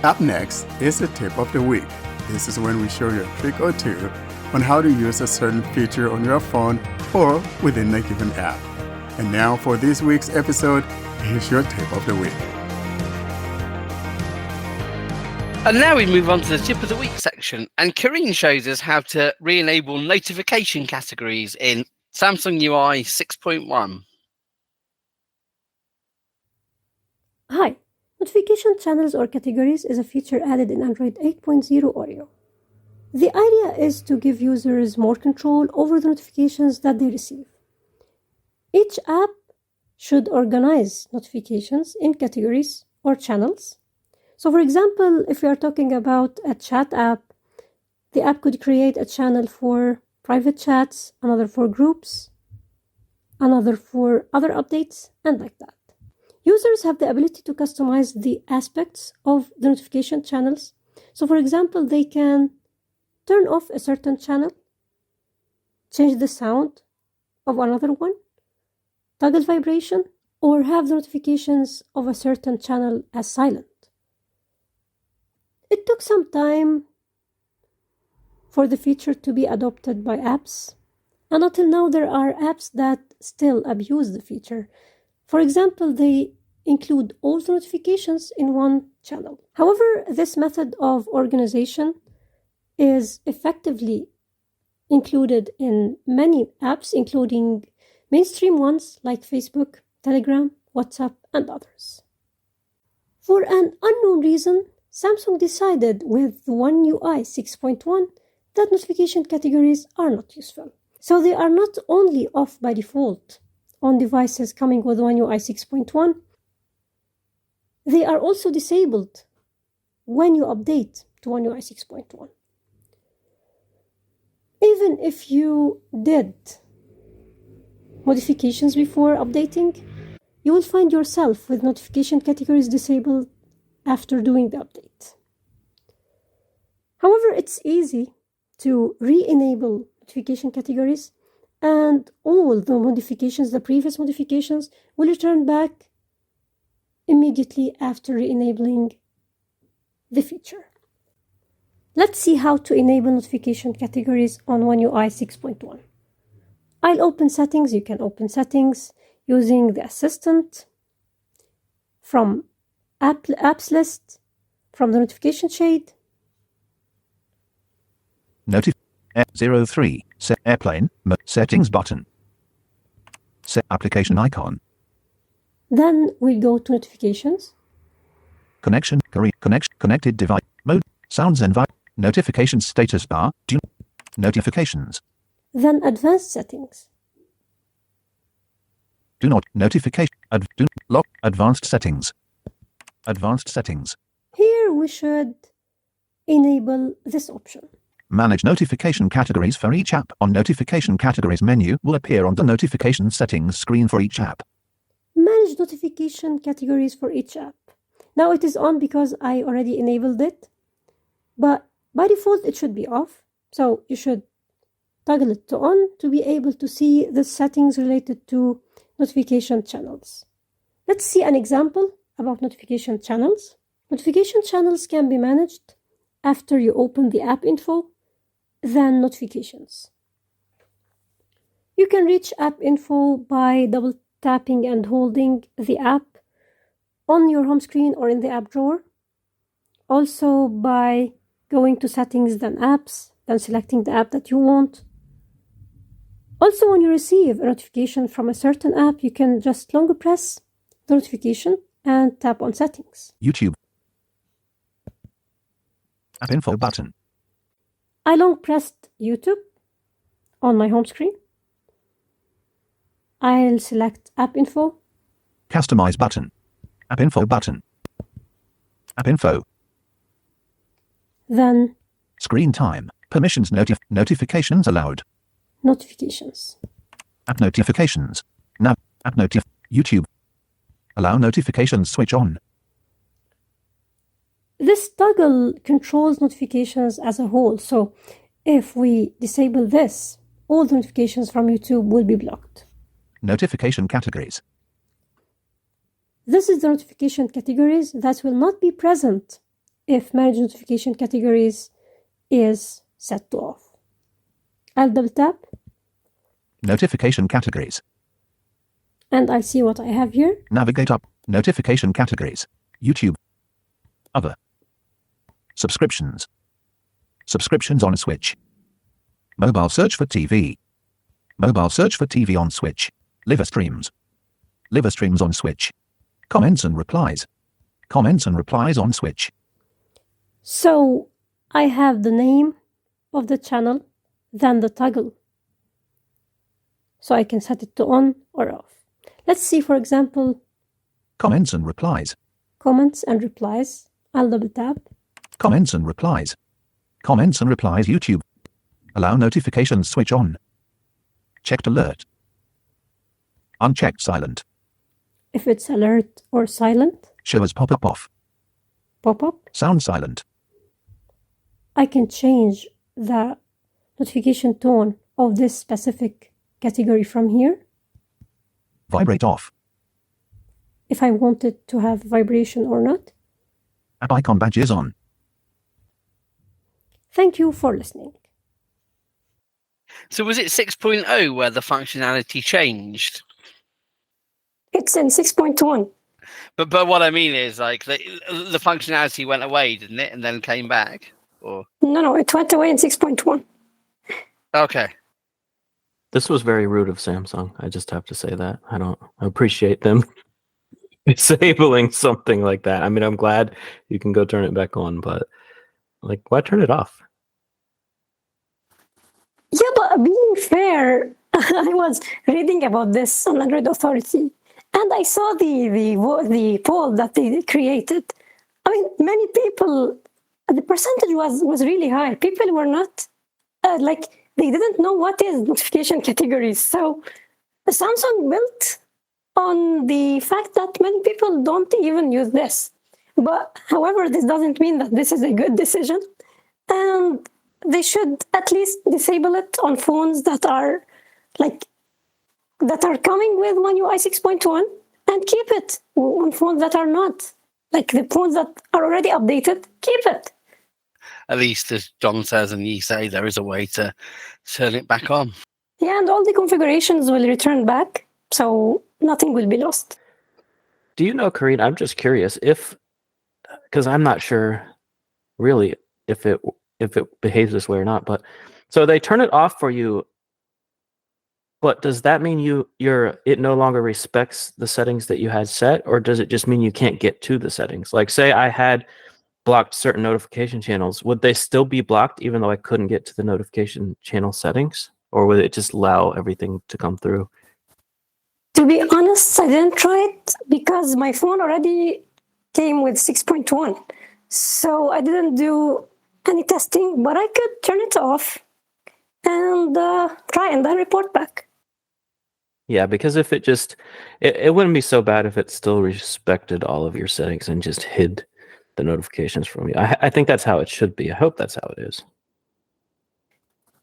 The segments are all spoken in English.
Up next is the tip of the week. This is when we show you a trick or two on how to use a certain feature on your phone or within a given app. And now for this week's episode, here's your tip of the week. And now we move on to the tip of the week section, and Karine shows us how to re-enable notification categories in Samsung UI 6.1. Hi, notification channels or categories is a feature added in Android 8.0 Oreo. The idea is to give users more control over the notifications that they receive. Each app should organize notifications in categories or channels. So for example, if we are talking about a chat app, the app could create a channel for private chats, another for groups, another for other updates, and like that. Users have the ability to customize the aspects of the notification channels. So for example, they can turn off a certain channel, change the sound of another one, toggle vibration, or have the notifications of a certain channel as silent. It took some time for the feature to be adopted by apps, and until now there are apps that still abuse the feature. For example, they include all the notifications in one channel. However, this method of organization is effectively included in many apps, including mainstream ones like Facebook, Telegram, WhatsApp, and others. For an unknown reason, Samsung decided with One UI 6.1 that notification categories are not useful. So they are not only off by default on devices coming with One UI 6.1, they are also disabled when you update to One UI 6.1. Even if you did modifications before updating, you will find yourself with notification categories disabled after doing the update. However, it's easy to re-enable notification categories, and all the modifications, the previous modifications, will return back immediately after re-enabling the feature. Let's see how to enable notification categories on One UI 6.1. I'll open settings. You can open settings using the assistant from apps list, from the notification shade. Notif 03 set airplane settings button. Set application icon. Then we go to notifications. Connection connected device mode sounds and notification status bar notifications. Then advanced settings. Do not notification do lock advanced settings. Advanced settings. Here we should enable this option. Manage notification categories for each app. On notification categories menu will appear on the notification settings screen for each app. Manage notification categories for each app. Now it is on because I already enabled it, but by default it should be off. So you should toggle it to on to be able to see the settings related to notification channels. Let's see an example about notification channels. Notification channels can be managed after you open the app info, then notifications. You can reach app info by double tapping and holding the app on your home screen or in the app drawer. Also by going to settings, then apps, then selecting the app that you want. Also, when you receive a notification from a certain app, you can just longer press the notification and tap on settings. YouTube. App info button. I long pressed YouTube on my home screen. I'll select app info. Customize button. App info button. App info. Then Screen time. Permissions notifications allowed. Notifications. App notifications. Nav. App YouTube. Allow notifications switch on. This toggle controls notifications as a whole. So if we disable this, all the notifications from YouTube will be blocked. Notification categories. This is the notification categories that will not be present if manage notification categories is set to off. I'll double tap Notification categories. and I'll see what I have here. Navigate up. Notification categories. YouTube. Other. Subscriptions. Subscriptions on Switch. Mobile search for TV. Mobile search for TV on Switch. Live streams. Live streams on Switch. Comments and replies. Comments and replies on Switch. So I have the name of the channel, then the toggle. So I can set it to on or off. Let's see, for example, Comments and replies. comments and replies. I'll double tap. Comments and replies. Comments and replies YouTube. Allow notifications switch on. Checked alert. Unchecked silent. If it's alert or silent, Show as pop-up off. pop-up, Sound silent. I can change the notification tone of this specific category from here. Vibrate off. If I want it to have vibration or not. App icon badges on. Thank you for listening. So was it 6.0 where the functionality changed? It's in 6.1. But what I mean is, like, the functionality went away, didn't it, and then came back? Or No, it went away in 6.1. okay. This was very rude of Samsung. I just have to say that. I appreciate them disabling something like that. I mean, I'm glad you can go turn it back on, but like, why turn it off? Yeah, but being fair, I was reading about this on Android Authority, and I saw the poll that they created. I mean, many people, the percentage was really high. People were not they didn't know what is notification categories. So Samsung built on the fact that many people don't even use this. But however, this doesn't mean that this is a good decision, and they should at least disable it on phones that are coming with One UI 6.1, and keep it on phones that are not. Like the phones that are already updated, keep it. At least, as John says and you say, there is a way to turn it back on. Yeah, and all the configurations will return back, so nothing will be lost. Do you know, Karine, I'm just curious because I'm not sure really if it behaves this way or not, but so they turn it off for you, but does that mean it no longer respects the settings that you had set, or does it just mean you can't get to the settings? Like, say I had blocked certain notification channels, would they still be blocked even though I couldn't get to the notification channel settings, or would it just allow everything to come through? To be honest, I didn't try it because my phone already came with 6.1. So I didn't do any testing, but I could turn it off and try and then report back. Yeah, because if it wouldn't be so bad if it still respected all of your settings and just hid the notifications from you. I think that's how it should be. I hope that's how it is.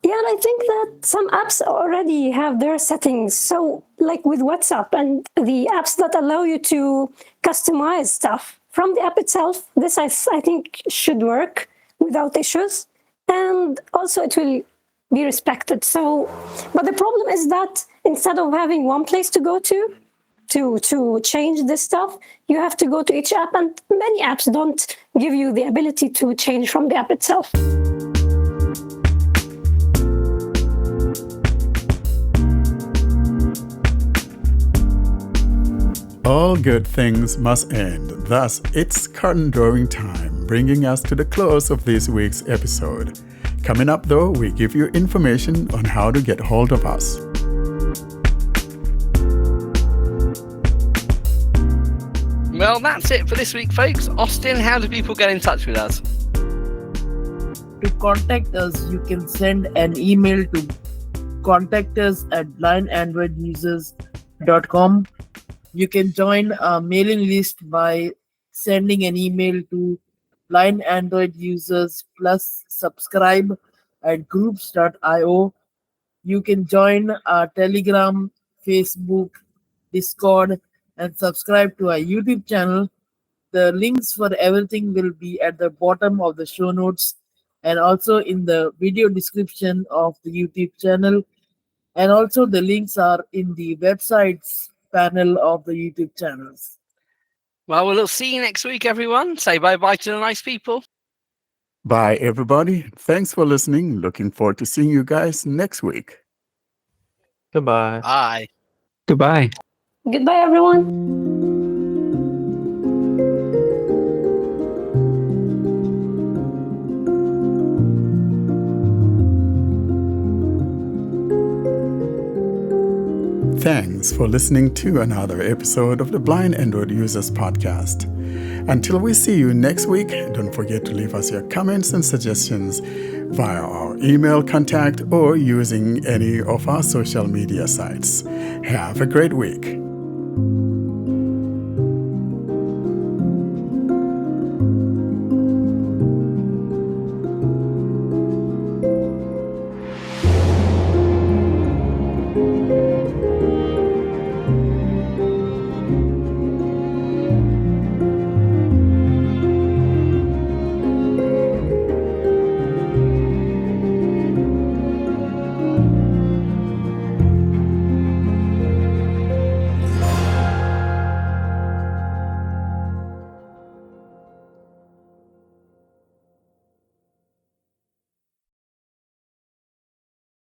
Yeah, and I think that some apps already have their settings. So like with WhatsApp and the apps that allow you to customize stuff from the app itself, this I think should work without issues. And also it will be respected. So, but the problem is that instead of having one place to go to change this stuff, you have to go to each app, and many apps don't give you the ability to change from the app itself. All good things must end. Thus, it's curtain drawing time, bringing us to the close of this week's episode. Coming up, though, we give you information on how to get hold of us. Well, that's it for this week, folks. Austin, how do people get in touch with us? To contact us, you can send an email to contactus@blineandroidusers.com. You can join our mailing list by sending an email to Blind Android Users plus subscribe at groups.io. You can join our Telegram, Facebook, Discord, and subscribe to our YouTube channel. The links for everything will be at the bottom of the show notes and also in the video description of the YouTube channel. And also the links are in the websites panel of the YouTube channels. Well, we'll see you next week, everyone. Say bye-bye to the nice people. Bye, everybody. Thanks for listening. Looking forward to seeing you guys next week. Goodbye. Bye. Goodbye. Goodbye, everyone. Thanks for listening to another episode of the Blind Android Users Podcast. Until we see you next week, don't forget to leave us your comments and suggestions via our email contact or using any of our social media sites. Have a great week.